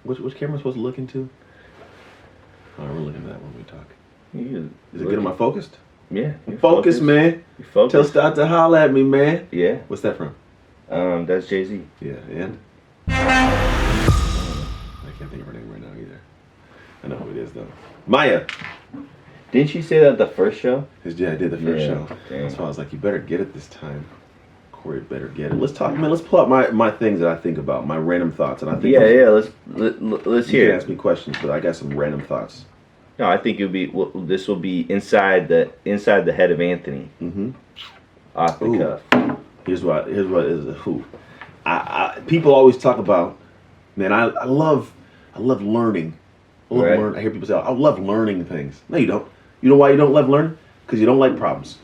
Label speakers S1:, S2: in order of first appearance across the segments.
S1: Which camera am I supposed to look into? Oh, we're looking at that when we talk. Is it good? Am I focused?
S2: Yeah.
S1: Focus, man.
S2: You're focused.
S1: Tell Stott to holler at me, man.
S2: Yeah.
S1: What's that from?
S2: That's Jay-Z.
S1: Yeah, and? I can't think of her name right now either. I know who it is, though. Maya.
S2: Didn't she say that the first show?
S1: Yeah, I did the first show.
S2: Dang.
S1: That's why I was like, you better get it this time. Corey better get it. Let's talk, man. Let's pull out my things that I think about, my random thoughts. And I think
S2: let's hear.
S1: You can ask me questions, but I got some random thoughts.
S2: No, I think this will be inside the head of Anthony.
S1: Mm-hmm.
S2: Off the cuff.
S1: Here's what is who. People always talk about, man. I love learning. I hear people say, I love learning things. No, you don't. You know why you don't love learning? Because you don't like problems.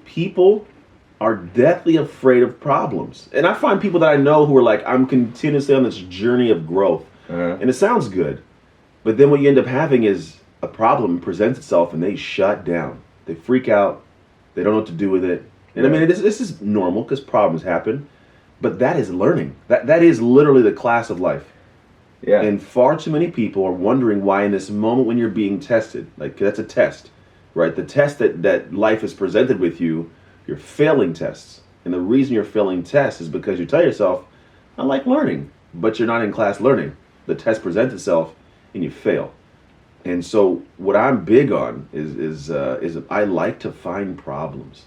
S1: People are deathly afraid of problems, and I find people that I know who are like, I'm continuously on this journey of growth, and it sounds good. But then what you end up having is a problem presents itself and they shut down. They freak out. They don't know what to do with it. And I mean, this is normal because problems happen. But that is learning. That is literally the class of life.
S2: Yeah.
S1: And far too many people are wondering why in this moment when you're being tested, like that's a test, right? The test that life has presented with you, you're failing tests. And the reason you're failing tests is because you tell yourself, I like learning, but you're not in class learning. The test presents itself and you fail. And so what I'm big on is I like to find problems.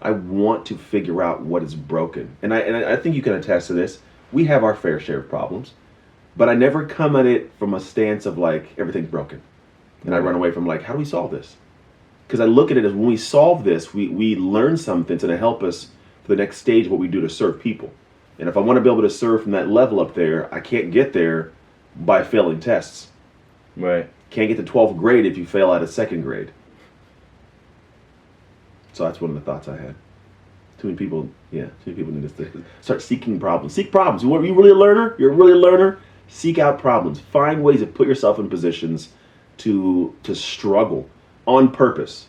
S1: I want to figure out what is broken. And I think you can attest to this. We have our fair share of problems, but I never come at it from a stance of like everything's broken. And I run away from like, how do we solve this? Because I look at it as when we solve this, we learn something to help us for the next stage of what we do to serve people. And if I want to be able to serve from that level up there, I can't get there by failing tests.
S2: Right.
S1: Can't get to 12th grade if you fail out of 2nd grade. So that's one of the thoughts I had. Too many people need to start seeking problems. Seek problems. You really a learner? You're really a learner? Seek out problems. Find ways to put yourself in positions to struggle on purpose.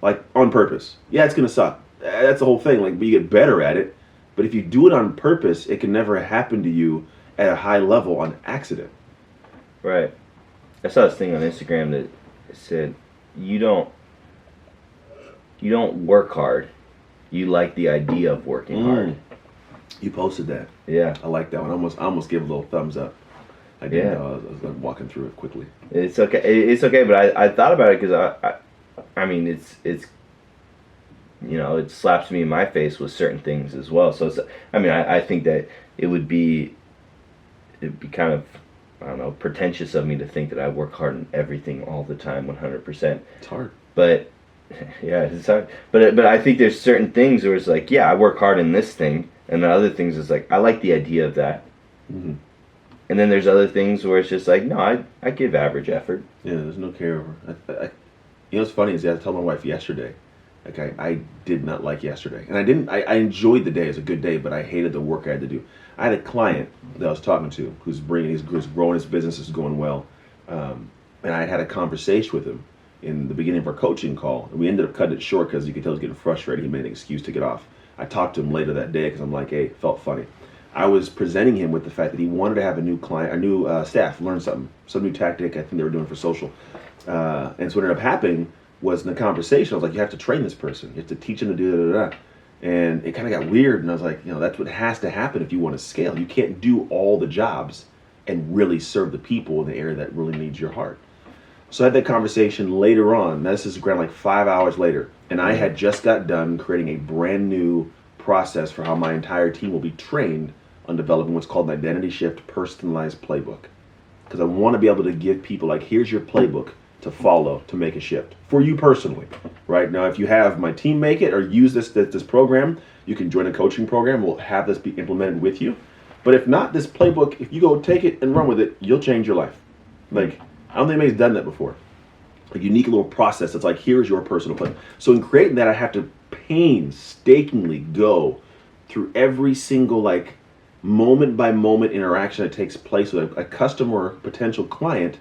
S1: Like, on purpose. Yeah, it's going to suck. That's the whole thing. Like, but you get better at it. But if you do it on purpose, it can never happen to you at a high level on accident.
S2: Right. I saw this thing on Instagram that said, you don't work hard. You like the idea of working hard.
S1: You posted that.
S2: Yeah.
S1: I like that one. I almost gave a little thumbs up. I did. I was walking through it quickly.
S2: It's okay. It's okay, but I thought about it because I mean, it's it slaps me in my face with certain things as well. So I think that it'd be kind of, I don't know, pretentious of me to think that I work hard on everything all the time, 100%.
S1: It's hard.
S2: But yeah, it's hard. But I think there's certain things where it's like, yeah, I work hard in this thing, and the other things is like, I like the idea of that.
S1: Mm-hmm.
S2: And then there's other things where it's just like, no, I give average effort.
S1: Yeah, there's no carryover. You know what's funny is I told my wife yesterday, like I did not like yesterday, and I enjoyed the day. It was a good day, but I hated the work I had to do. I had a client that I was talking to who's growing his business, is going well, and I had a conversation with him in the beginning of our coaching call, and we ended up cutting it short because you could tell he was getting frustrated. He made an excuse to get off. I talked to him later that day because I'm like, hey, it felt funny. I was presenting him with the fact that he wanted to have a new staff learn some new tactic I think they were doing for social. And so what ended up happening was in the conversation, I was like, you have to train this person. You have to teach them to do da. And it kind of got weird, and I was like, that's what has to happen if you want to scale. You can't do all the jobs and really serve the people in the area that really needs your heart. So I had that conversation later on. Now, this is around like 5 hours later, and I had just got done creating a brand new process for how my entire team will be trained on developing what's called an identity shift personalized playbook. Because I want to be able to give people, like, here's your playbook to follow to make a shift for you personally. Right now, if you have my team make it or use this program, you can join a coaching program. We'll have this be implemented with you. But if not, this playbook, if you go take it and run with it, you'll change your life. Like, I don't think anybody's done that before. A unique little process that's like, here's your personal plan. So in creating that, I have to painstakingly go through every single like moment by moment interaction that takes place with a customer or potential client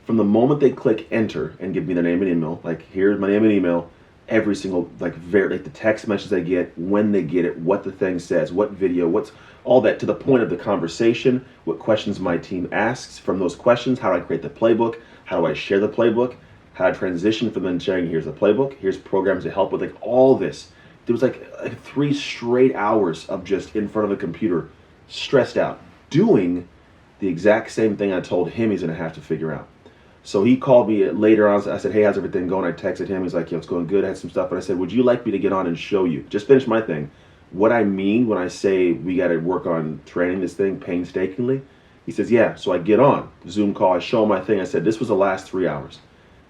S1: from the moment they click enter and give me their name and email, like here's my name and email, every single like the text message they get, when they get it, what the thing says, what video, what's all that to the point of the conversation, what questions my team asks from those questions, how do I create the playbook, how do I share the playbook, how to transition from then sharing here's the playbook, here's programs to help with like all this. There was like 3 straight hours of just in front of a computer, stressed out, doing the exact same thing I told him he's gonna have to figure out. So he called me later on. I said, hey, how's everything going? I texted him. He's like, yeah, it's going good. I had some stuff. But I said, would you like me to get on and show you? Just finish my thing. What I mean when I say we got to work on training this thing painstakingly. He says, yeah. So I get on Zoom call. I show him my thing. I said, this was the last 3 hours.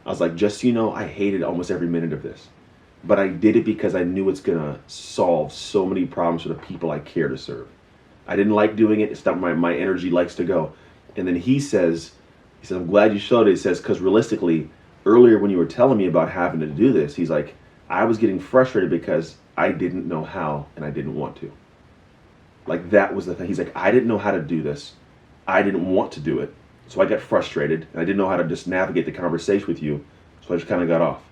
S1: I was like, just so you know, I hated almost every minute of this. But I did it because I knew it's going to solve so many problems for the people I care to serve. I didn't like doing it. It's not my energy likes to go. And then he says, I'm glad you showed it. He says, because realistically, earlier when you were telling me about having to do this, he's like, I was getting frustrated because I didn't know how and I didn't want to. Like that was the thing. He's like, I didn't know how to do this. I didn't want to do it. So I got frustrated and I didn't know how to just navigate the conversation with you. So I just kind of got off.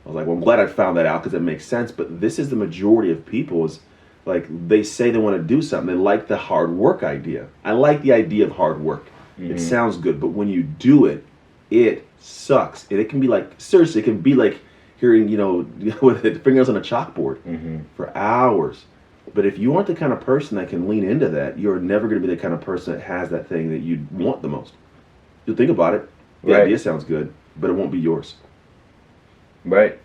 S1: I was like, well, I'm glad I found that out because it makes sense. But this is the majority of people is like, they say they want to do something. They like the hard work idea. I like the idea of hard work. It sounds good, but when you do it, it sucks. And it can be like, seriously, it can be like hearing, with the fingers on a chalkboard for hours. But if you aren't the kind of person that can lean into that, you're never going to be the kind of person that has that thing that you want the most. You'll think about it. The idea sounds good, but it won't be yours.
S2: Right.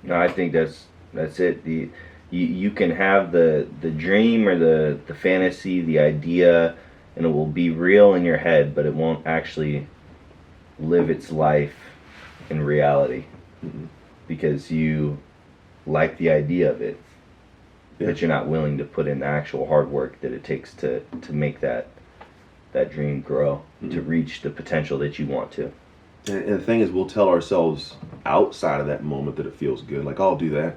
S2: No, I think that's it. You can have the dream or the fantasy, the idea, and it will be real in your head, but it won't actually live its life in reality because you like the idea of it, but you're not willing to put in the actual hard work that it takes to make that dream grow, to reach the potential that you want to.
S1: And the thing is, we'll tell ourselves outside of that moment that it feels good, like, oh, I'll do that.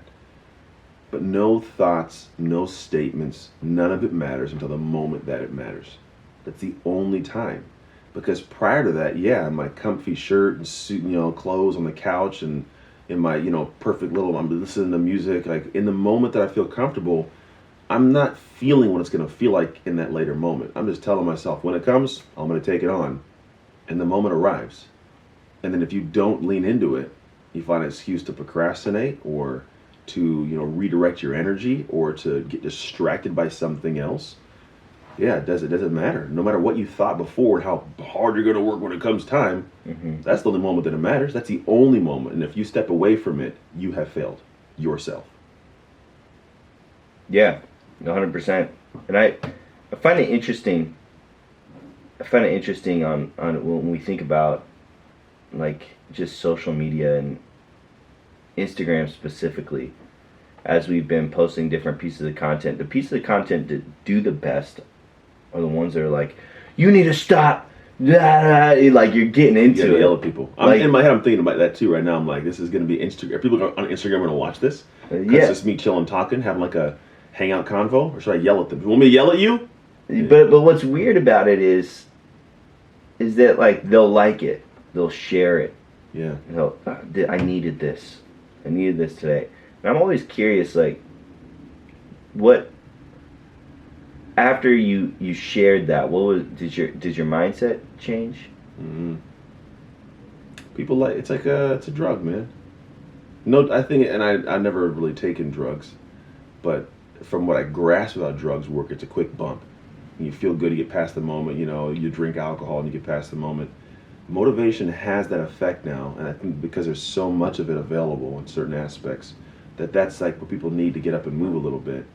S1: But no thoughts, no statements, none of it matters until the moment that it matters. That's the only time. Because prior to that, my comfy shirt and suit, clothes on the couch and in my, perfect little, I'm listening to music. Like in the moment that I feel comfortable, I'm not feeling what it's going to feel like in that later moment. I'm just telling myself when it comes, I'm going to take it on. And the moment arrives. And then if you don't lean into it, you find an excuse to procrastinate or to, redirect your energy or to get distracted by something else. Yeah, it doesn't matter. No matter what you thought before, how hard you're going to work when it comes time, that's the only moment that it matters. That's the only moment. And if you step away from it, you have failed yourself.
S2: Yeah, 100%. And I find it interesting. On when we think about like just social media and Instagram specifically, as we've been posting different pieces of content. The pieces of content that do the best are the ones that are like, you need to stop. Like you're getting into it.
S1: Yell at people. In my head, I'm thinking about that too right now. I'm like, this is going to be Instagram. Are people on Instagram going to watch this? Because it's just me chilling, talking, having like a hangout convo, or should I yell at them? You want me to yell at you?
S2: But what's weird about it is that like they'll like it, they'll share it.
S1: Yeah.
S2: I needed this. I needed this today. And I'm always curious, like, what after you shared that, did your mindset change?
S1: People it's a drug, man. No, I think, and I've never really taken drugs, but from what I grasp about drugs work, it's a quick bump. You feel good, you get past the moment. You drink alcohol and you get past the moment. Motivation has that effect now, and I think because there's so much of it available in certain aspects, that's like what people need to get up and move a little bit.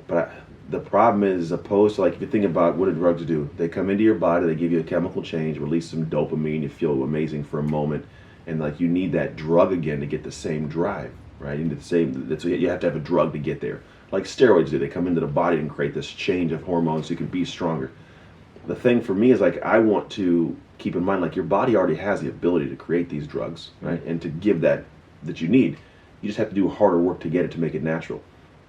S1: But the problem is, opposed to like if you think about what do drugs do, they come into your body, they give you a chemical change, release some dopamine, you feel amazing for a moment, and like you need that drug again to get the same drive, right? You need the same. That's you have to have a drug to get there. Like steroids do, they come into the body and create this change of hormones so you can be stronger. The thing for me is like I want to keep in mind like your body already has the ability to create these drugs, right? And to give that you need. You just have to do harder work to get it to make it natural.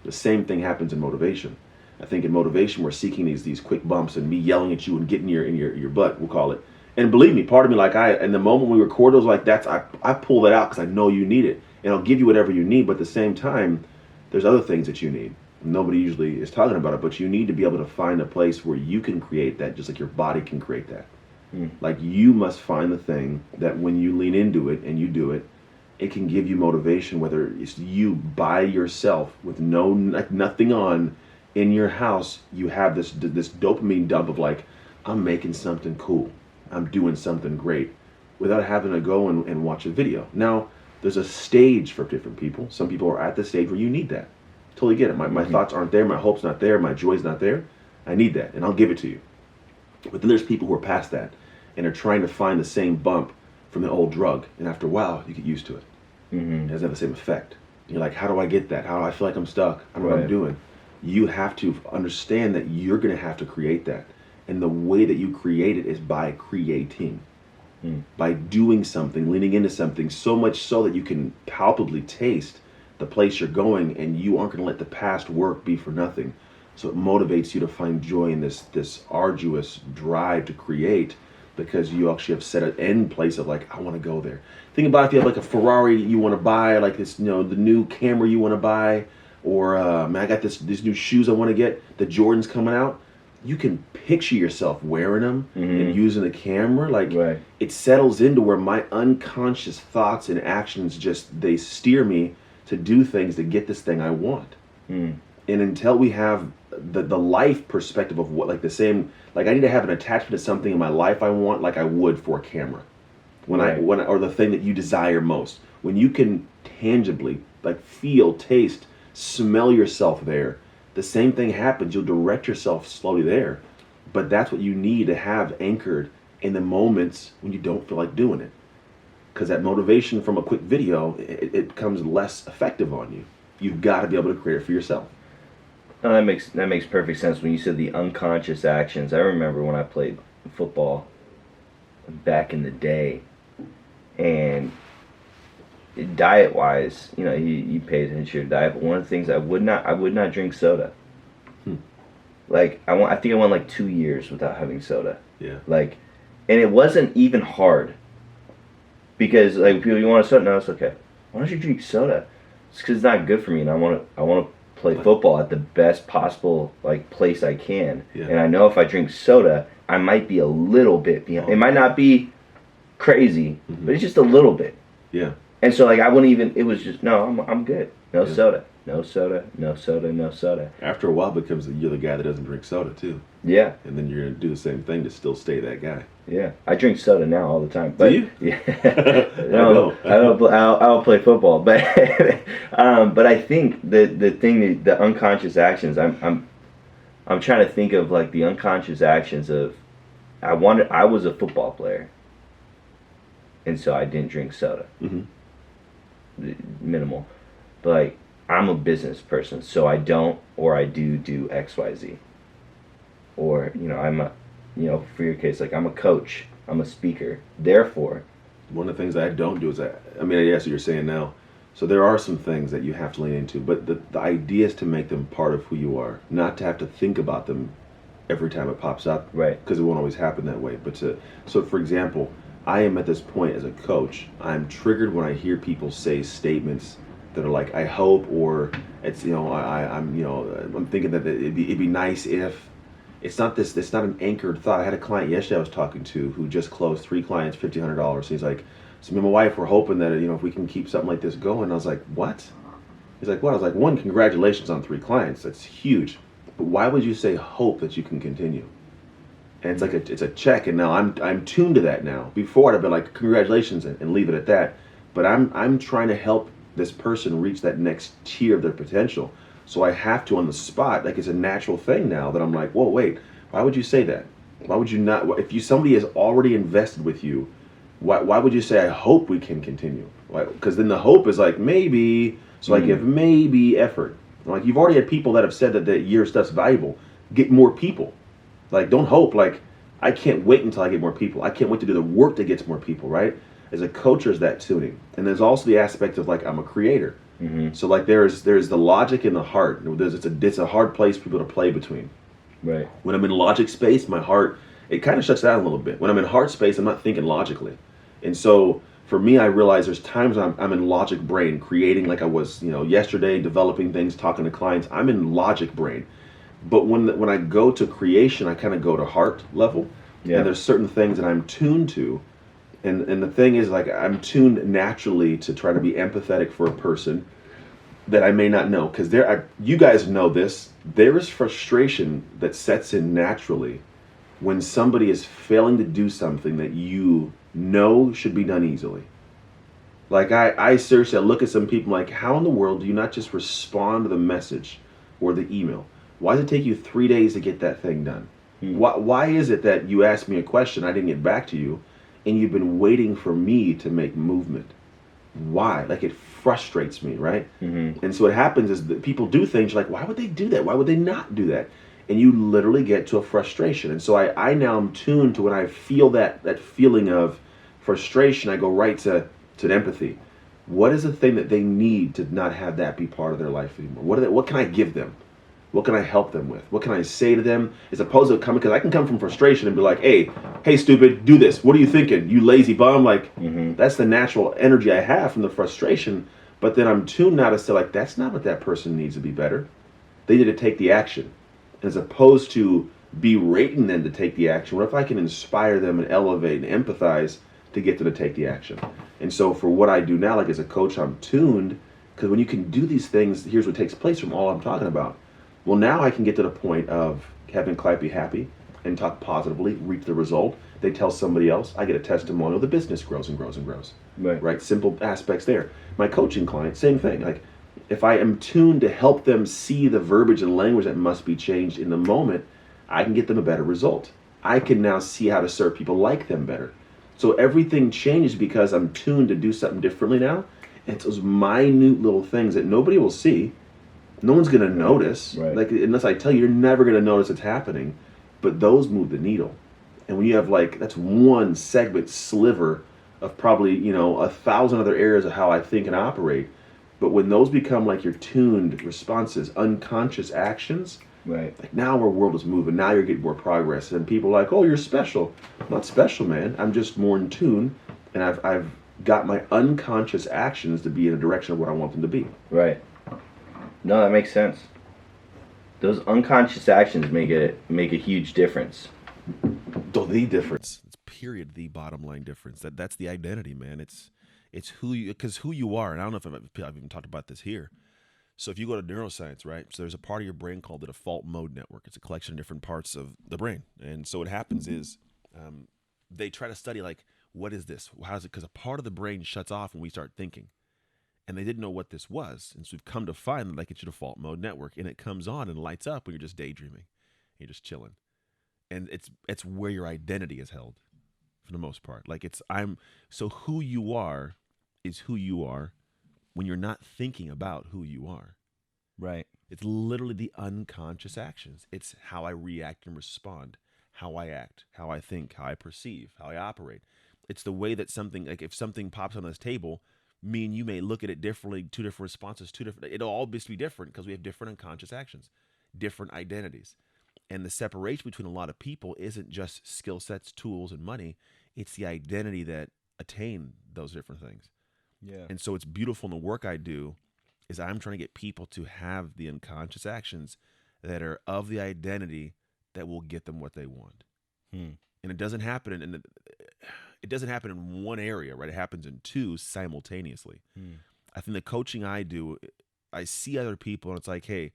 S1: The same thing happens in motivation. I think in motivation we're seeking these quick bumps and me yelling at you and getting in your butt, we'll call it. And believe me, part of me like in the moment we record those like I pull that out because I know you need it. and it'll give you whatever you need. But at the same time, there's other things that you need. Nobody usually is talking about it, but you need to be able to find a place where you can create that, just like your body can create that. Like, you must find the thing that when you lean into it and you do it, it can give you motivation, whether it's you by yourself with nothing on in your house. You have this dopamine dump of like, I'm making something cool, I'm doing something great, without having to go and watch a video. Now, there's a stage for different people. Some people are at the stage where you need that. Totally get it. My thoughts aren't there, my hope's not there, my joy's not there. I need that, and I'll give it to you. But then there's people who are past that and are trying to find the same bump from the old drug, and after a while, you get used to it. It doesn't have the same effect. You're like, how do I get that? How do I feel like I'm stuck? I don't know what I'm doing. You have to understand that you're going to have to create that. And the way that you create it is by creating. By doing something, leaning into something, so much so that you can palpably taste the place you're going, and you aren't going to let the past work be for nothing. So it motivates you to find joy in this arduous drive to create, because you actually have set an end place of like, I want to go there. Think about if you have like a Ferrari you want to buy, like this, the new camera you want to buy, or man, I got these new shoes I want to get, the Jordans coming out. You can picture yourself wearing them and using the camera. Like, it settles into where my unconscious thoughts and actions they steer me to do things to get this thing I want. And until we have the life perspective of what, like the same, like I need to have an attachment to something in my life I want, like I would for a camera. Or the thing that you desire most. When you can tangibly, like, feel, taste, smell yourself there, the same thing happens. You'll direct yourself slowly there. But that's what you need to have anchored in the moments when you don't feel like doing it. Because that motivation from a quick video, it becomes less effective on you. You've got to be able to create it for yourself.
S2: No, that makes perfect sense. When you said the unconscious actions, I remember when I played football back in the day, and diet wise, you pay attention to your diet, but one of the things I would not drink soda. Like, I think I went like 2 years without having soda.
S1: Yeah.
S2: Like, and it wasn't even hard, because like, people, you want a soda? No, it's okay. Why don't you drink soda? It's because it's not good for me, and I want to play football at the best possible like place I can.
S1: Yeah.
S2: And I know if I drink soda, I might be a little bit behind. It might not be crazy, but it's just a little bit.
S1: Yeah.
S2: And so like, I wouldn't even. It was just, no, I'm good. No soda. No soda. No soda. No soda.
S1: After a while, it becomes you're the guy that doesn't drink soda too.
S2: Yeah.
S1: And then you're gonna do the same thing to still stay that guy.
S2: Yeah. I drink soda now all the time. But,
S1: do you?
S2: Yeah. No, I don't play football, but but I think the thing, the unconscious actions. I'm trying to think of like the unconscious actions of. I was a football player, and so I didn't drink soda. Minimal, but like, I'm a business person, so I don't, or I do XYZ. Or, for your case, like, I'm a coach, I'm a speaker. Therefore,
S1: one of the things that I don't do is yes, what you're saying now. So there are some things that you have to lean into, but the idea is to make them part of who you are, not to have to think about them every time it pops up.
S2: Right.
S1: Because it won't always happen that way. So for example, I am at this point as a coach, I'm triggered when I hear people say statements that are like, I hope, or it's, I'm thinking that it'd be nice if. It's not an anchored thought. I had a client yesterday I was talking to who just closed 3 clients, $1,500. He's like, so me and my wife were hoping that, if we can keep something like this going. I was like, what? He's like, what? I was like, 1, congratulations on 3 clients. That's huge. But why would you say hope that you can continue? And it's like it's a check, and now I'm tuned to that now. Before I'd have been like, congratulations, and leave it at that. But I'm trying to help this person reach that next tier of their potential. So I have to on the spot, like, it's a natural thing now that I'm like, whoa, wait, why would you say that? Why would you not? If somebody has already invested with you, why would you say, I hope we can continue? Because then the hope is like, maybe. So I give maybe effort. Like, you've already had people that have said that your stuff's valuable. Get more people. Like, don't hope. Like, I can't wait until I get more people. I can't wait to do the work that gets more people, right? As a coach, there's that tuning. And there's also the aspect of, like, I'm a creator. So, like, there's the logic and the heart. It's a hard place for people to play between.
S2: Right.
S1: When I'm in logic space, my heart, it kind of shuts down a little bit. When I'm in heart space, I'm not thinking logically. And so For me, I realize there's times I'm in logic brain, creating like I was, yesterday, developing things, talking to clients. I'm in logic brain. But when I go to creation, I kind of go to heart level, and
S2: Yeah.
S1: there's certain things that I'm tuned to, and the thing is, like, I'm tuned naturally to try to be empathetic for a person that I may not know, because you guys know this. There is frustration that sets in naturally when somebody is failing to do something that you know should be done easily. Like I seriously, I look at some people like, how in the world do you not just respond to the message or the email? Why does it take you 3 days to get that thing done?
S2: Hmm.
S1: Why is it that you asked me a question, I didn't get back to you, and you've been waiting for me to make movement? Why? Like, it frustrates me, right?
S2: Mm-hmm.
S1: And so what happens is that people do things, you're like, why would they do that? Why would they not do that? And you literally get to a frustration. And so I now am tuned to when I feel that feeling of frustration, I go right to empathy. What is the thing that they need to not have that be part of their life anymore? What can I give them? What can I help them with? What can I say to them? As opposed to coming, because I can come from frustration and be like, hey, stupid, do this. What are you thinking? You lazy bum. Like,
S2: Mm-hmm.
S1: that's the natural energy I have from the frustration. But then I'm tuned now to say, like, that's not what that person needs to be better. They need to take the action. As opposed to berating them to take the action, what if I can inspire them and elevate and empathize to get them to take the action? And so for what I do now, like as a coach, I'm tuned, because when you can do these things, here's what takes place from all I'm talking about. Well, now I can get to the point of having client be happy and talk positively, reach the result. They tell somebody else, I get a testimonial, the business grows and grows and grows.
S2: Right.
S1: Right? Simple aspects there. My coaching client, same thing. Like, if I am tuned to help them see the verbiage and language that must be changed in the moment, I can get them a better result. I can now see how to serve people like them better. So everything changes because I'm tuned to do something differently now. And it's those minute little things that nobody will see. No one's going to notice.
S2: Right.
S1: Like, unless I tell you, you're never going to notice it's happening. But those move the needle. And when you have, like, that's one segment sliver of probably, 1,000 other areas of how I think and operate. But when those become like your tuned responses, unconscious actions,
S2: Right.
S1: like, now our world is moving. Now you're getting more progress. And people are like, oh, you're special. I'm not special, man. I'm just more in tune. And I've got my unconscious actions to be in a direction of what I want them to be.
S2: Right. No, that makes sense. Those unconscious actions make a huge difference.
S1: The difference. It's period the bottom line difference. That's the identity, man. It's who you, because who you are. And I don't know if I've even talked about this here. So if you go to neuroscience, right? So there's a part of your brain called the default mode network. It's a collection of different parts of the brain. And so what happens is they try to study, like, what is this? How is it? Because a part of the brain shuts off when we start thinking. And they didn't know what this was. And so we've come to find that, like, it's your default mode network. And it comes on and lights up when you're just daydreaming. You're just chilling. And it's where your identity is held for the most part. Like, so who you are is who you are when you're not thinking about who you are.
S2: Right.
S1: It's literally the unconscious actions. It's how I react and respond, how I act, how I think, how I perceive, how I operate. It's the way that something, like if something pops on this table, me and you may look at it differently, two different responses, it'll all be different because we have different unconscious actions, different identities. And the separation between a lot of people isn't just skill sets, tools, and money. It's the identity that attain those different things.
S2: Yeah.
S1: And so it's beautiful in the work I do is I'm trying to get people to have the unconscious actions that are of the identity that will get them what they want. And it doesn't happen it doesn't happen in one area, right? It happens in two simultaneously. I think the coaching I do, I see other people and it's like, hey,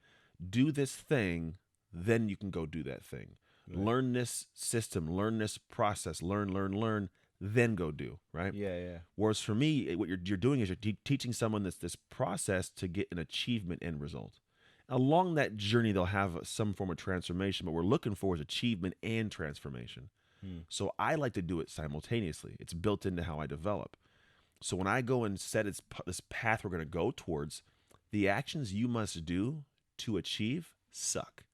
S1: do this thing, then you can go do that thing. Right. Learn this system, learn this process, learn, then go do, right?
S2: Yeah.
S1: Whereas for me, what you're doing is you're teaching someone this process to get an achievement end result. Along that journey, they'll have some form of transformation, but what we're looking for is achievement and transformation. So I like to do it simultaneously. It's built into how I develop. So when I go and set this path we're going to go towards, the actions you must do to achieve suck.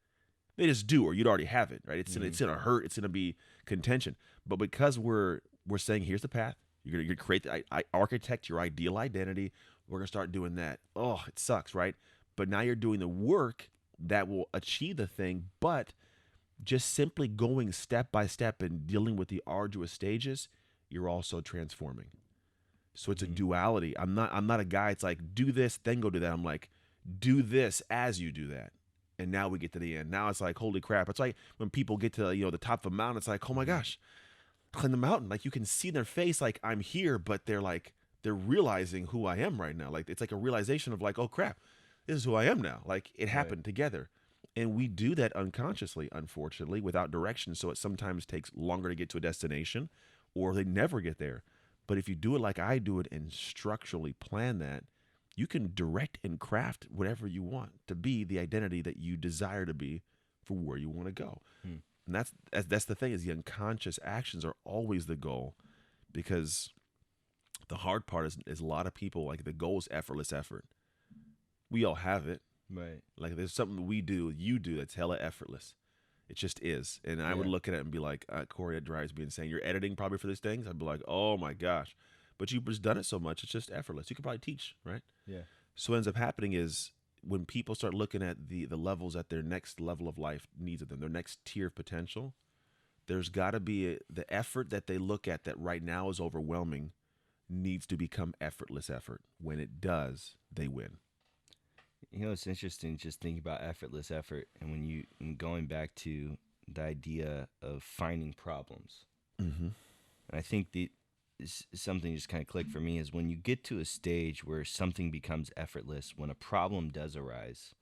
S1: They just do, or you'd already have it, right? It's gonna hurt. It's gonna be contention. But because we're saying, here's the path. You're gonna create I architect your ideal identity. We're gonna start doing that. Oh, it sucks, right? But now you're doing the work that will achieve the thing. But just simply going step by step and dealing with the arduous stages, you're also transforming. So it's a duality. I'm not a guy. It's like, do this, then go do that. I'm like, do this as you do that. And now we get to the end. Now it's like, holy crap. It's like when people get to, the top of a mountain, it's like, oh my gosh, climb the mountain. Like you can see in their face, like I'm here, but they're realizing who I am right now. Like it's like a realization of like, oh crap, this is who I am now. Like it happened together. And we do that unconsciously, unfortunately, without direction. So it sometimes takes longer to get to a destination or they never get there. But if you do it like I do it and structurally plan that, you can direct and craft whatever you want to be the identity that you desire to be for where you want to go. And that's the thing is the unconscious actions are always the goal, because the hard part is a lot of people, like the goal is effortless effort. We all have it.
S2: Right.
S1: Like there's something you do that's hella effortless. It just is. And I would look at it and be like, Corey, that drives me insane. You're editing probably for these things. I'd be like, oh my gosh. But you've just done it so much, it's just effortless. You could probably teach, right? Yeah. So what ends up happening is when people start looking at the levels that their next level of life needs of them, their next tier of potential, there's got to be the effort that they look at that right now is overwhelming needs to become effortless effort. When it does, they win.
S2: It's interesting just thinking about effortless effort, and going back to the idea of finding problems. And I think something just kind of clicked for me is when you get to a stage where something becomes effortless, when a problem does arise,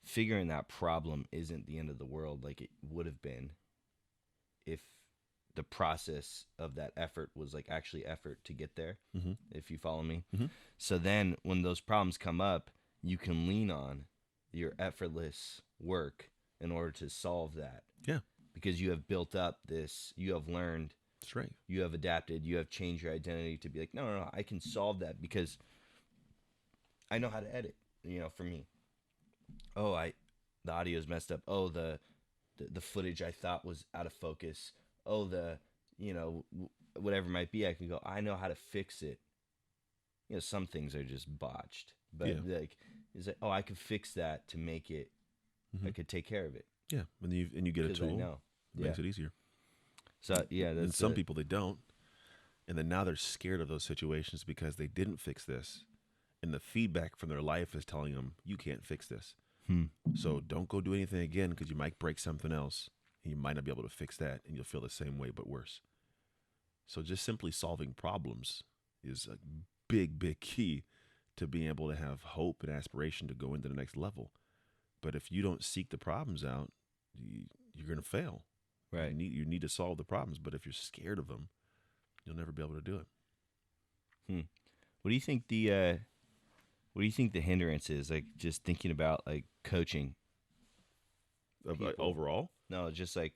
S2: figuring that problem isn't the end of the world like it would have been if the process of that effort was like actually effort to get there, if you follow me. So then when those problems come up, you can lean on your effortless work in order to solve that.
S1: Yeah.
S2: Because you have built up you have learned,
S1: That's right.
S2: you have adapted, you have changed your identity to be like, no, I can solve that because I know how to edit, for me. Oh, the audio is messed up. Oh, the footage I thought was out of focus. Oh, whatever it might be, I can go, I know how to fix it. Some things are just botched, but it's like, oh, I could fix that to make it, I could take care of it.
S1: Yeah. And you get a tool. It makes it easier.
S2: So
S1: and some people, they don't. And then now they're scared of those situations because they didn't fix this. And the feedback from their life is telling them, you can't fix this. So don't go do anything again because you might break something else. And you might not be able to fix that. And you'll feel the same way, but worse. So just simply solving problems is a big, big key to being able to have hope and aspiration to go into the next level. But if you don't seek the problems out, you're going to fail.
S2: Right.
S1: You need to solve the problems, but if you're scared of them, you'll never be able to do it.
S2: What do you think the hindrance is? Like just thinking about like coaching.
S1: Overall?
S2: No, just like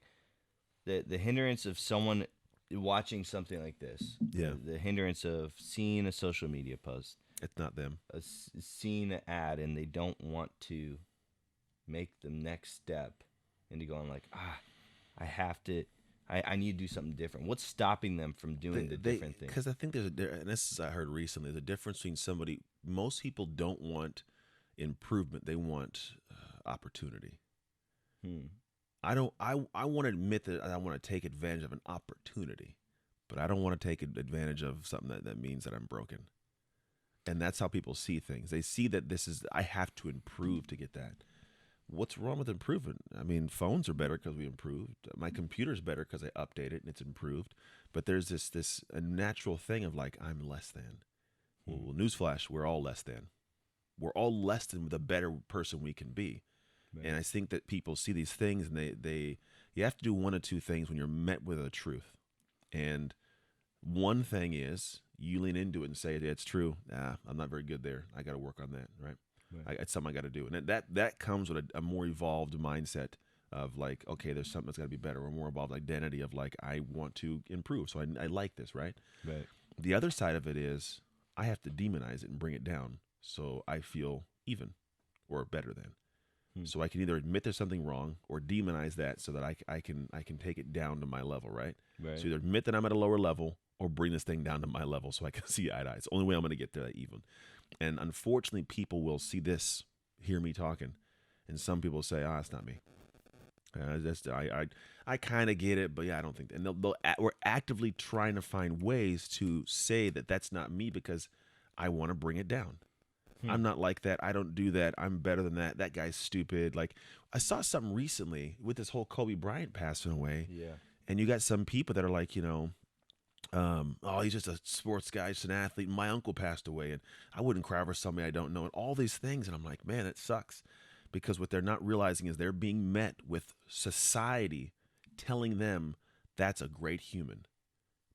S2: the hindrance of someone watching something like this.
S1: Yeah.
S2: The hindrance of seeing a social media post.
S1: It's not them.
S2: Seeing an ad and they don't want to make the next step into going like, I have to, I need to do something different. What's stopping them from doing the different thing?
S1: Because I think and this is I heard recently, there's a difference between most people don't want improvement. They want opportunity. I want to admit that I want to take advantage of an opportunity, but I don't want to take advantage of something that means that I'm broken. And that's how people see things. They see that I have to improve to get that. What's wrong with improvement? I mean, phones are better because we improved. My computer's better because I updated it and it's improved. But there's a natural thing of like, I'm less than. Well, newsflash, we're all less than. We're all less than the better person we can be. Right. And I think that people see these things and you have to do one of two things when you're met with a truth. And one thing is you lean into it and say, it's true. I'm not very good there. I got to work on that, right? It's something I got to do. And that comes with a more evolved mindset of like, okay, there's something that's got to be better, or more evolved identity of like, I want to improve. So I like this, right? Right. The other side of it is I have to demonize it and bring it down so I feel even or better than. So I can either admit there's something wrong or demonize that so that I can take it down to my level, right? So either admit that I'm at a lower level or bring this thing down to my level so I can see eye to eye. It's the only way I'm going to get to that even. And unfortunately, people will see this, hear me talking, and some people say, it's not me. I kind of get it, but yeah, I don't think. And we're actively trying to find ways to say that that's not me because I want to bring it down. I'm not like that. I don't do that. I'm better than that. That guy's stupid. Like I saw something recently with this whole Kobe Bryant passing away.
S2: Yeah.
S1: And you got some people that are like, oh, he's just a sports guy, just an athlete. My uncle passed away, and I wouldn't cry for somebody I don't know, and all these things. And I'm like, man, it sucks because what they're not realizing is they're being met with society telling them that's a great human.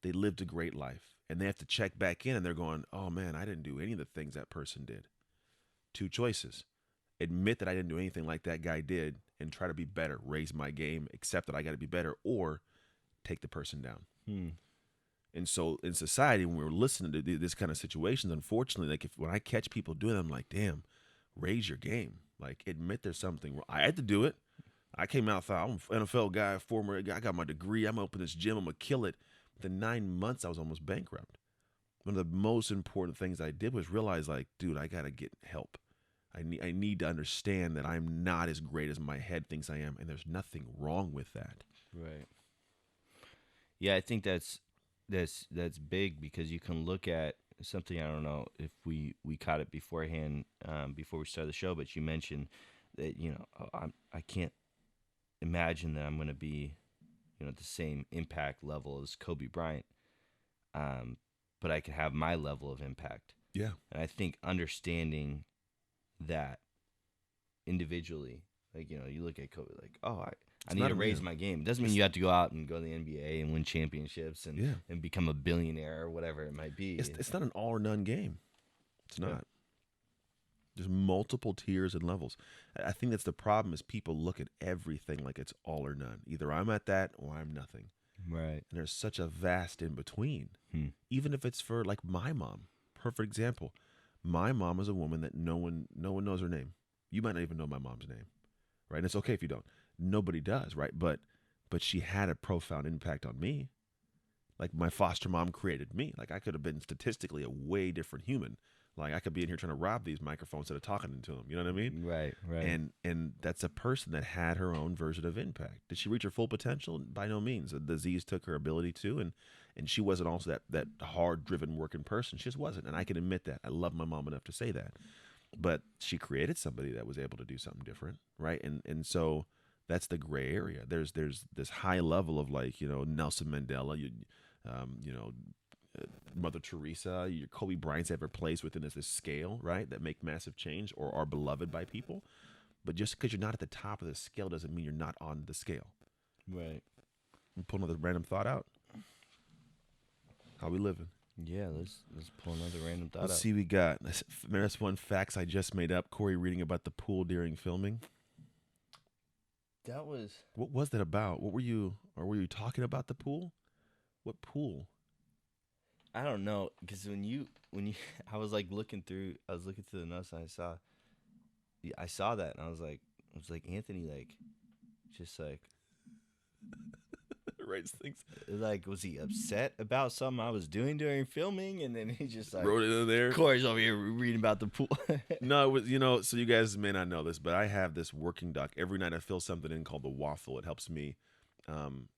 S1: They lived a great life, and they have to check back in, and they're going, oh man, I didn't do any of the things that person did. Two choices: admit that I didn't do anything like that guy did, and try to be better, raise my game, accept that I got to be better, or take the person down. And so in society, when we're listening to this kind of situations, unfortunately, like when I catch people doing it, I'm like, damn, raise your game. Like admit there's something wrong. I had to do it. I came out, thought I'm an NFL guy, former guy. I got my degree. I'm gonna open this gym. I'm gonna kill it. Within 9 months, I was almost bankrupt. One of the most important things I did was realize, like, dude, I gotta get help. I need to understand that I'm not as great as my head thinks I am, and there's nothing wrong with that.
S2: Right. Yeah, I think that's big because you can look at something. I don't know if we caught it beforehand before we started the show, but you mentioned that I can't imagine that I'm going to be at the same impact level as Kobe Bryant, but I can have my level of impact.
S1: Yeah,
S2: and I think understanding that individually, like you look at Kobe, like I need to raise my game. It doesn't mean you have to go out and go to the NBA and win championships and become a billionaire or whatever it might be.
S1: It's not an all or none game. It's not. There's multiple tiers and levels. I think that's the problem is people look at everything like it's all or none. Either I'm at that or I'm nothing.
S2: Right.
S1: And there's such a vast in between. Even if it's for like my mom. Perfect example. My mom is a woman that no one knows her name. You might not even know my mom's name. Right? And it's okay if you don't. Nobody does, right? But she had a profound impact on me. Like my foster mom created me. Like I could have been statistically a way different human. Like I could be in here trying to rob these microphones instead of talking into them. You know what I mean?
S2: Right.
S1: And that's a person that had her own version of impact. Did she reach her full potential? By no means. The disease took her ability to, and she wasn't also that hard driven working person. She just wasn't. And I can admit that. I love my mom enough to say that. But she created somebody that was able to do something different, right? And so that's the gray area. There's this high level of like Nelson Mandela, Mother Teresa, your Kobe Bryant's ever placed within this scale, right? That make massive change or are beloved by people. But just because you're not at the top of the scale doesn't mean you're not on the scale.
S2: Right.
S1: Pull another random thought out. How we living?
S2: Yeah, let's pull another random thought out.
S1: Let's see, we got. There's one facts I just made up. Corey reading about the pool during filming.
S2: That was.
S1: What was that about? Were you talking about the pool? What pool?
S2: I don't know, because when you, I was looking through the notes and I saw that and I was like Anthony, just
S1: Writes things.
S2: Was he upset about something I was doing during filming? And then he just
S1: wrote it in there.
S2: Corey's over here reading about the pool.
S1: No, it was, so you guys may not know this, but I have this working doc. Every night I fill something in called the waffle. It helps me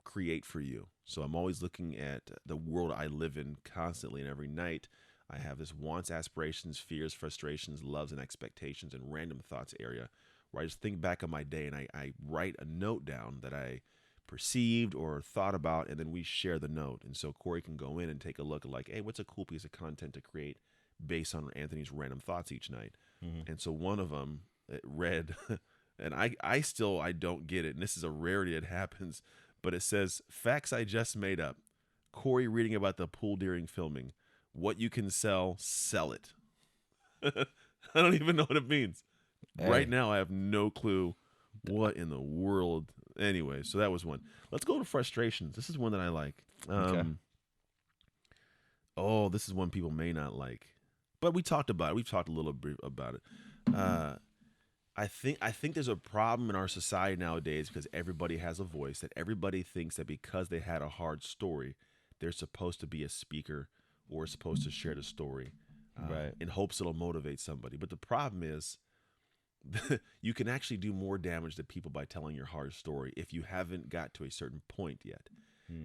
S1: create for you. So I'm always looking at the world I live in constantly, and every night I have this wants, aspirations, fears, frustrations, loves, and expectations and random thoughts area where I just think back on my day and I write a note down that I perceived or thought about, and then we share the note. And so Corey can go in and take a look at hey, what's a cool piece of content to create based on Anthony's random thoughts each night. Mm-hmm. And so one of them it read, and I still don't get it, and this is a rarity, it happens, but it says, facts I just made up. Corey reading about the pool during filming. What you can sell it. I don't even know what it means. Hey. Right now I have no clue what in the world. Anyway, so that was one. Let's go to frustrations. This is one that I like. Okay. Oh, this is one people may not like. But we talked about it. We've talked a little bit about it. I think there's a problem in our society nowadays because everybody has a voice, that everybody thinks that because they had a hard story, they're supposed to be a speaker or supposed to share the story,
S2: right,
S1: in hopes it'll motivate somebody. But the problem is you can actually do more damage to people by telling your hard story if you haven't got to a certain point yet.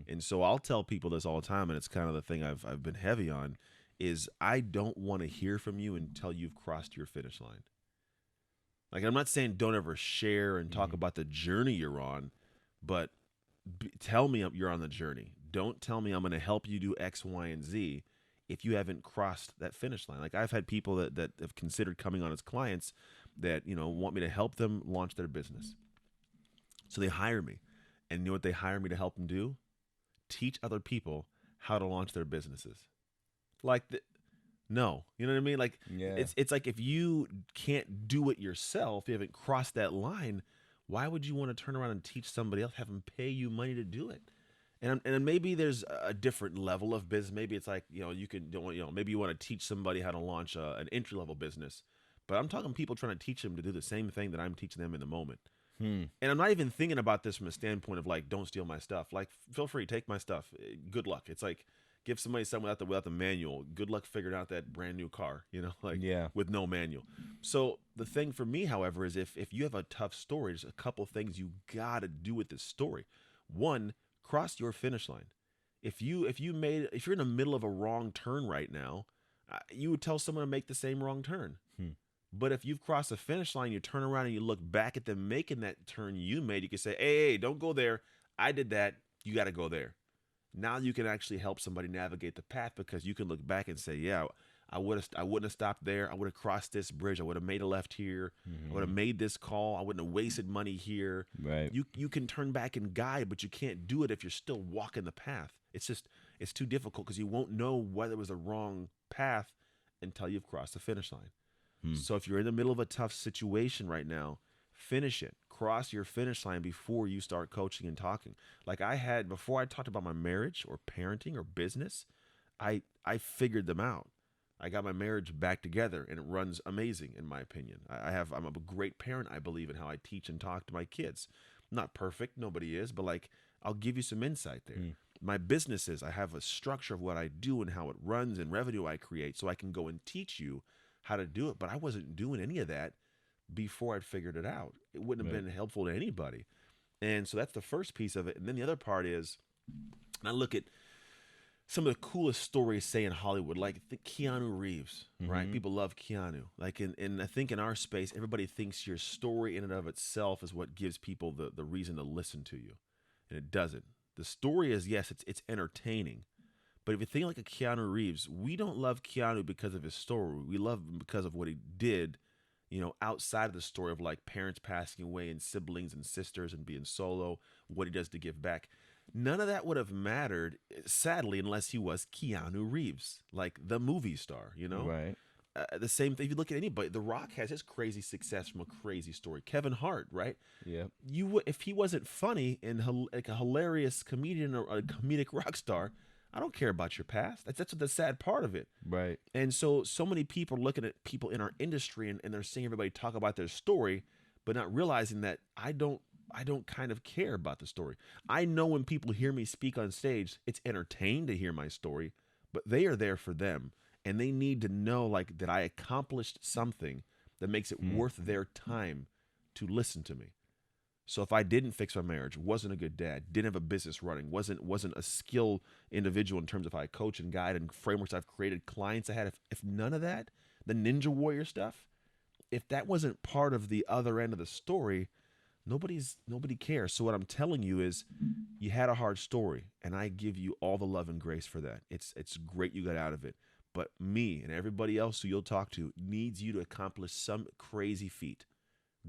S1: And so I'll tell people this all the time, and it's kind of the thing I've been heavy on, is I don't want to hear from you until you've crossed your finish line. Like, I'm not saying don't ever share and talk about the journey you're on, but tell me you're on the journey. Don't tell me I'm going to help you do X, Y, and Z if you haven't crossed that finish line. Like, I've had people that have considered coming on as clients that, want me to help them launch their business. So they hire me. And you know what they hire me to help them do? Teach other people how to launch their businesses. No, you know what I mean? Like, it's like, if you can't do it yourself, you haven't crossed that line, why would you want to turn around and teach somebody else, have them pay you money to do it? And maybe there's a different level of business. Maybe it's like, maybe you want to teach somebody how to launch an entry level business. But I'm talking people trying to teach them to do the same thing that I'm teaching them in the moment. And I'm not even thinking about this from a standpoint of like, don't steal my stuff. Like, feel free, take my stuff. Good luck. It's like, give somebody something without the manual. Good luck figuring out that brand new car, with no manual. So the thing for me, however, is if you have a tough story, there's a couple things you got to do with this story. One, cross your finish line. If you're in the middle of a wrong turn right now, you would tell someone to make the same wrong turn. But if you've crossed the finish line, you turn around and you look back at them making that turn you made, you can say, hey, don't go there. I did that. You got to go there. Now you can actually help somebody navigate the path, because you can look back and say, yeah, I wouldn't have stopped there. I would have crossed this bridge. I would have made a left here. I would have made this call. I wouldn't have wasted money here.
S2: Right.
S1: You can turn back and guide, but you can't do it if you're still walking the path. It's too difficult, because you won't know whether it was a wrong path until you've crossed the finish line. So if you're in the middle of a tough situation right now, finish it. Cross your finish line before you start coaching and talking. Like before I talked about my marriage or parenting or business, I figured them out. I got my marriage back together, and it runs amazing, in my opinion. I'm a great parent. I believe in how I teach and talk to my kids. Not perfect, nobody is, but like, I'll give you some insight there. My businesses, I have a structure of what I do and how it runs and revenue I create, so I can go and teach you how to do it. But I wasn't doing any of that before I'd figured it out. It wouldn't have been helpful to anybody. And so that's the first piece of it. And then the other part is, and I look at some of the coolest stories, say, in Hollywood, like Keanu Reeves, right? People love Keanu. Like, and I think in our space, everybody thinks your story in and of itself is what gives people the reason to listen to you. And it doesn't. The story is, yes, it's entertaining. But if you think like a Keanu Reeves, we don't love Keanu because of his story. We love him because of what he did, outside of the story of like parents passing away and siblings and sisters and being solo, what he does to give back. None of that would have mattered, sadly, unless he was Keanu Reeves, like the movie star,
S2: Right.
S1: The same thing. If you look at anybody, The Rock has his crazy success from a crazy story. Kevin Hart, right?
S2: Yep.
S1: If he wasn't funny and like a hilarious comedian or a comedic rock star, I don't care about your past. That's the sad part of it.
S2: Right.
S1: And so many people are looking at people in our industry and they're seeing everybody talk about their story, but not realizing that I don't kind of care about the story. I know when people hear me speak on stage, it's entertaining to hear my story, but they are there for them. And they need to know like that I accomplished something that makes it worth their time to listen to me. So if I didn't fix my marriage, wasn't a good dad, didn't have a business running, wasn't a skilled individual in terms of how I coach and guide and frameworks I've created, clients I had, if none of that, the Ninja Warrior stuff, if that wasn't part of the other end of the story, nobody cares. So what I'm telling you is, you had a hard story, and I give you all the love and grace for that. It's great you got out of it. But me and everybody else who you'll talk to needs you to accomplish some crazy feat.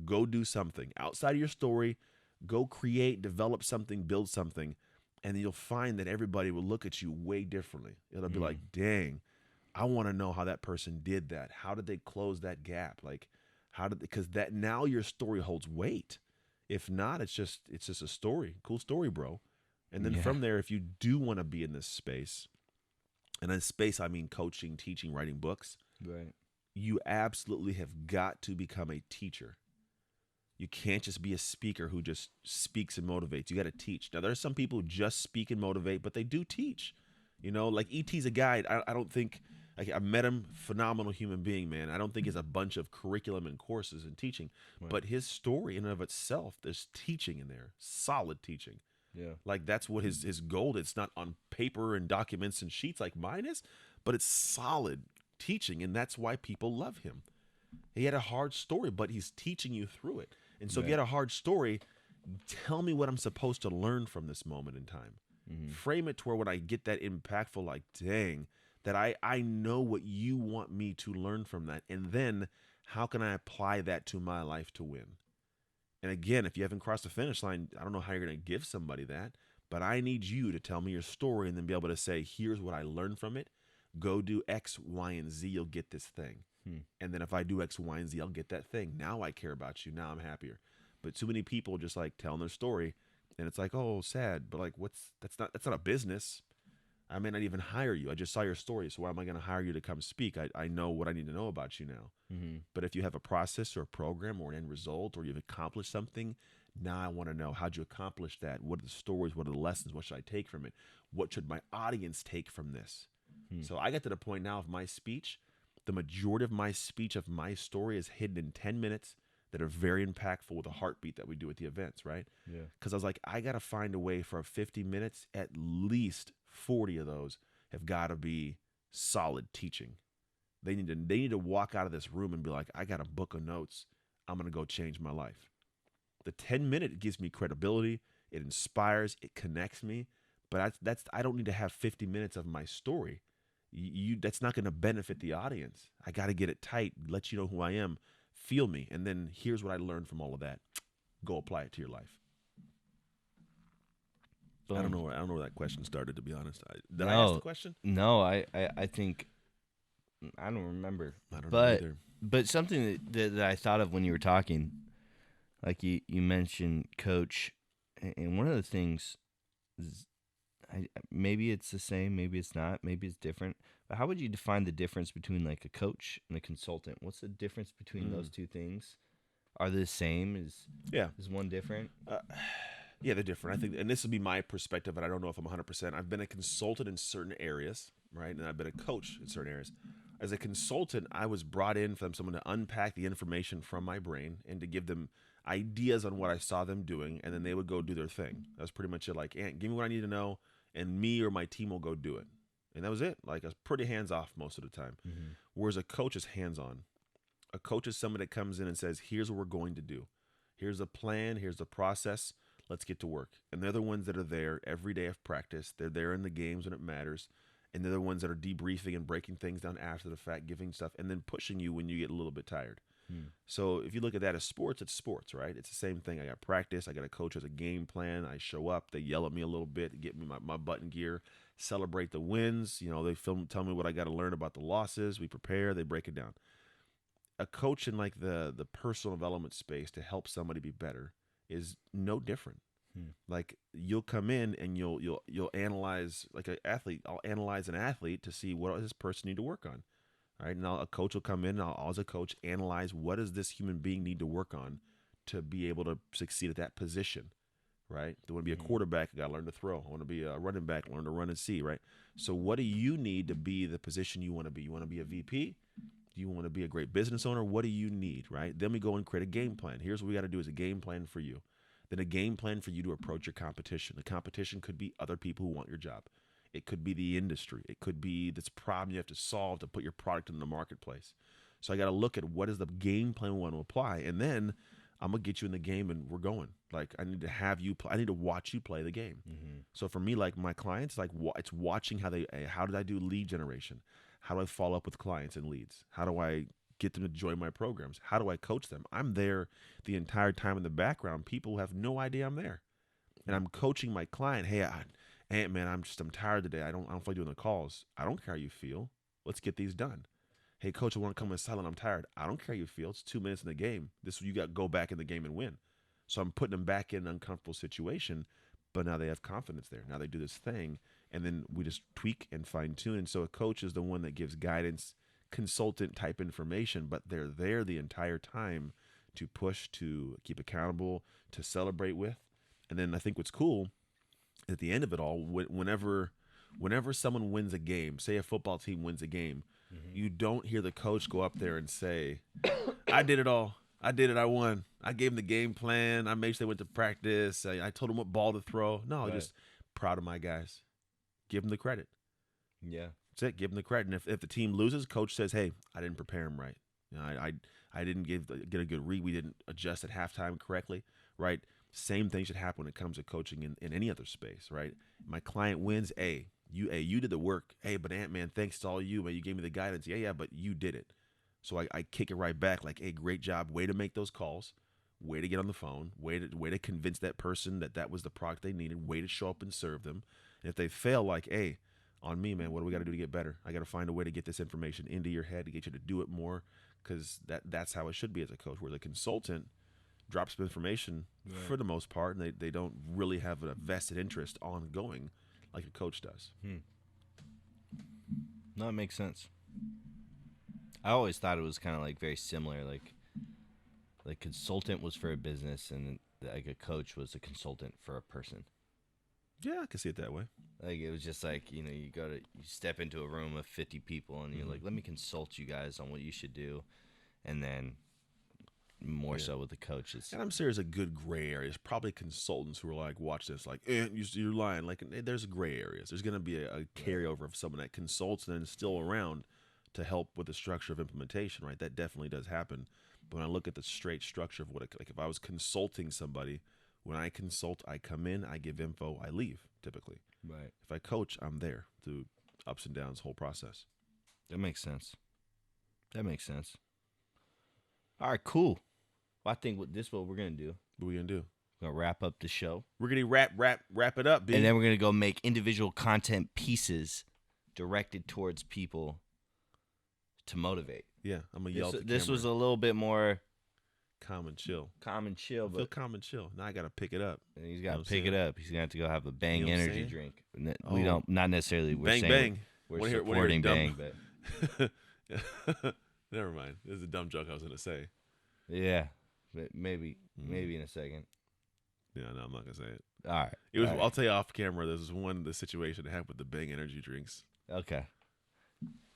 S1: Go do something outside of your story. Go create, develop something, build something, and you'll find that everybody will look at you way differently. It'll be like, dang, I want to know how that person did that. How did they close that gap? Like, because that now your story holds weight. If not, it's just a story. Cool story, bro. And then from there, if you do want to be in this space, and in space I mean coaching, teaching, writing books,
S2: Right.
S1: you absolutely have got to become a teacher. You can't just be a speaker who just speaks and motivates. You got to teach. Now, there are some people who just speak and motivate, but they do teach. Like E.T.'s a guide. I don't think I met him, phenomenal human being, man. I don't think it's a bunch of curriculum and courses and teaching, but his story in and of itself, there's teaching in there, solid teaching.
S2: Yeah.
S1: Like that's what his goal. It's not on paper and documents and sheets like mine is, but it's solid teaching, and that's why people love him. He had a hard story, but he's teaching you through it. And so if you had a hard story, tell me what I'm supposed to learn from this moment in time. Frame it to where when I get that impactful, like, dang, that I know what you want me to learn from that. And then how can I apply that to my life to win? And again, if you haven't crossed the finish line, I don't know how you're going to give somebody that, but I need you to tell me your story and then be able to say, here's what I learned from it. Go do X, Y, and Z. You'll get this thing. And then if I do X, Y, and Z, I'll get that thing. Now I care about you. Now I'm happier. But too many people just like telling their story, and it's like, oh, sad. But like, that's not a business. I may not even hire you. I just saw your story, so why am I going to hire you to come speak? I know what I need to know about you now. But if you have a process or a program or an end result or you've accomplished something, now I want to know, how'd you accomplish that? What are the stories? What are the lessons? What should I take from it? What should my audience take from this? So I got to the point now of my speech. The majority of my speech, of my story, is hidden in 10 minutes that are very impactful with a heartbeat that we do at the events, right? Yeah. Because I was like, I got to find a way for 50 minutes, at least 40 of those have got to be solid teaching. They need to walk out of this room and be like, I got a book of notes. I'm going to go change my life. The 10-minute gives me credibility. It inspires. It connects me. But I don't need to have 50 minutes of my story. That's not going to benefit the audience. I got to get it tight, let you know who I am, feel me, and then here's what I learned from all of that. Go apply it to your life. Boom. I don't know where that question started, to be honest. Did I ask the question?
S2: No, I think I don't remember.
S1: I don't know either.
S2: But something that I thought of when you were talking, like you mentioned coach, and one of the things is, maybe it's the same, maybe it's not, maybe it's different. But how would you define the difference between like a coach and a consultant? What's the difference between those two things? Are they the same? Is one different?
S1: Yeah, they're different. I think, and this would be my perspective, and I don't know if I'm 100%. I've been a consultant in certain areas, right? And I've been a coach in certain areas. As a consultant, I was brought in from someone to unpack the information from my brain and to give them ideas on what I saw them doing, and then they would go do their thing. That was pretty much it. Like, Ant, give me what I need to know, and me or my team will go do it. And that was it. Like, I was pretty hands-off most of the time. Whereas a coach is hands-on. A coach is somebody that comes in and says, here's what we're going to do. Here's the plan. Here's the process. Let's get to work. And they're the ones that are there every day of practice. They're there in the games when it matters. And they're the ones that are debriefing and breaking things down after the fact, giving stuff, and then pushing you when you get a little bit tired. So if you look at that as sports, it's sports, right? It's the same thing. I got practice. I got a coach who has a game plan. I show up. They yell at me a little bit, get me my butt in gear, celebrate the wins. You know, they tell me what I got to learn about the losses. We prepare. They break it down. A coach in like the personal development space to help somebody be better is no different. Like, you'll come in and you'll analyze, like an athlete. I'll analyze an athlete to see what does this person need to work on. All right, and a coach will come in and I'll, as a coach, analyze what does this human being need to work on to be able to succeed at that position. Right? They want to be a quarterback, I got to learn to throw. I want to be a running back, learn to run and see. Right? So what do you need to be the position you want to be? You want to be a VP? Do you want to be a great business owner? What do you need? Right? Then we go and create a game plan. Here's what we got to do: is a game plan for you. Then a game plan for you to approach your competition. The competition could be other people who want your job. It could be the industry. It could be this problem you have to solve to put your product in the marketplace. So I got to look at what is the game plan we want to apply. And then I'm going to get you in the game and we're going. Like, I need to have you play. I need to watch you play the game. So for me, like my clients, like it's watching how did I do lead generation? How do I follow up with clients and leads? How do I get them to join my programs? How do I coach them? I'm there the entire time in the background. People have no idea I'm there. And I'm coaching my client. Hey, Ant, man, I'm tired today. I don't feel like doing the calls. I don't care how you feel. Let's get these done. Hey, coach, I want to come in silent. I'm tired. I don't care how you feel. It's 2 minutes in the game. You got to go back in the game and win. So I'm putting them back in an uncomfortable situation, but now they have confidence there. Now they do this thing, and then we just tweak and fine tune. And so a coach is the one that gives guidance, consultant type information, but they're there the entire time to push, to keep accountable, to celebrate with. And then I think what's cool at the end of it all, whenever someone wins a game, say a football team wins a game, You don't hear the coach go up there and say, I did it all. I did it. I won. I gave them the game plan. I made sure they went to practice. I told them what ball to throw. No,
S2: Right.
S1: just proud of my guys. Give them the credit.
S2: Yeah.
S1: That's it. Give them the credit. And if the team loses, coach says, hey, I didn't prepare them right. You know, I didn't get a good read. We didn't adjust at halftime correctly, right? Same thing should happen when it comes to coaching in any other space, right? My client wins, you did the work. Hey, but Ant-Man, thanks to all you, man. You gave me the guidance. Yeah, but you did it. So I kick it right back like, hey, great job. Way to make those calls. Way to get on the phone. Way to convince that person that was the product they needed. Way to show up and serve them. And if they fail, like, hey, on me, man, what do we got to do to get better? I got to find a way to get this information into your head to get you to do it more, because that's how it should be as a coach, where the consultant drops some information for the most part, and they don't really have a vested interest ongoing like a coach does.
S2: No, it makes sense. I always thought it was kind of like very similar. Like consultant was for a business, and like a coach was a consultant for a person.
S1: Yeah, I can see it that way.
S2: Like it was just like, you step into a room of 50 people, and you're like, let me consult you guys on what you should do, and then more so with the coaches.
S1: And I'm serious, a good gray area. There's probably consultants who are like, watch this, like, you're lying. Like, there's gray areas. There's going to be a carryover of someone that consults and then is still around to help with the structure of implementation, right? That definitely does happen. But when I look at the straight structure of like if I was consulting somebody, when I consult, I come in, I give info, I leave, typically.
S2: Right.
S1: If I coach, I'm there through ups and downs, whole process.
S2: That makes sense. All right, cool. Well, I think this is what we're going to do.
S1: What are we going to do?
S2: We're going to wrap up the show.
S1: We're going to wrap it up, B.
S2: And then we're going to go make individual content pieces directed towards people to motivate.
S1: Yeah, I'm going to yell at the
S2: This
S1: camera.
S2: was a little bit more
S1: calm and chill.
S2: Calm and chill.
S1: Feel calm and chill. Now I got to pick it up.
S2: And he's got to pick it up. He's going to have to go have a Bang energy drink.
S1: Oh.
S2: We don't, not necessarily, we're
S1: Bang.
S2: We're supporting Bang, but
S1: never mind. This is a dumb joke I was going to say.
S2: Yeah, but maybe in a second.
S1: Yeah, no, I'm not gonna say it.
S2: All right.
S1: I'll tell you off camera. This was the situation that happened with the Bang energy drinks.
S2: Okay.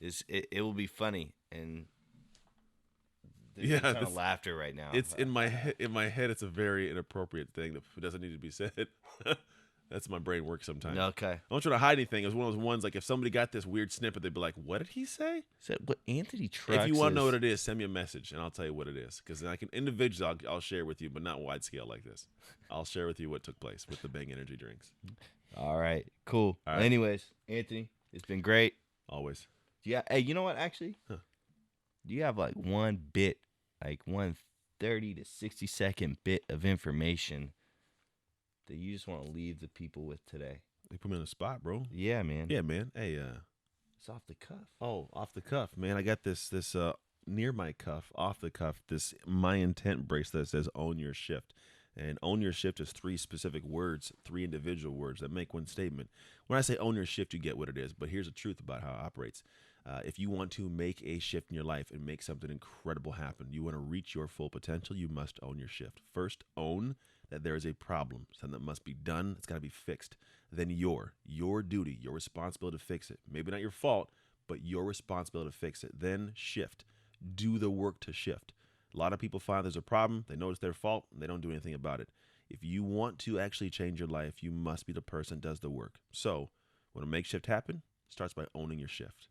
S2: It will be funny, and there's a ton of laughter right now.
S1: It's in my head. It's a very inappropriate thing that doesn't need to be said. That's my brain works sometimes.
S2: Okay.
S1: I don't try to hide anything. It was one of those ones like if somebody got this weird snippet, they'd be like, "What did he say?"
S2: Said what Anthony Trucks.
S1: If you want to know what it is, send me a message and I'll tell you what it is. Because then I can individually, I'll share with you, but not wide scale like this. I'll share with you what took place with the Bang energy drinks.
S2: All right. Cool.
S1: All right.
S2: Well, anyways, Anthony, it's been great.
S1: Always.
S2: Yeah. Hey, you know what? Actually, do you have like one bit, like 30 to 60-second bit of information that you just want to leave the people with today?
S1: They put me on the spot, bro.
S2: Yeah, man.
S1: Yeah, man. Hey,
S2: it's off the cuff.
S1: Oh, off the cuff, man. I got this near my cuff, off the cuff, this My Intent bracelet that says "Own Your Shift." And own your shift is 3 specific words, 3 individual words that make one statement. When I say own your shift, you get what it is. But here's the truth about how it operates. If you want to make a shift in your life and make something incredible happen, you want to reach your full potential, you must own your shift. First, own that there is a problem, something that must be done. It's got to be fixed. Then your duty, your responsibility to fix it. Maybe not your fault, but your responsibility to fix it. Then shift. Do the work to shift. A lot of people find there's a problem, they notice their fault, and they don't do anything about it. If you want to actually change your life, you must be the person that does the work. So, when a make shift happen, it starts by owning your shift.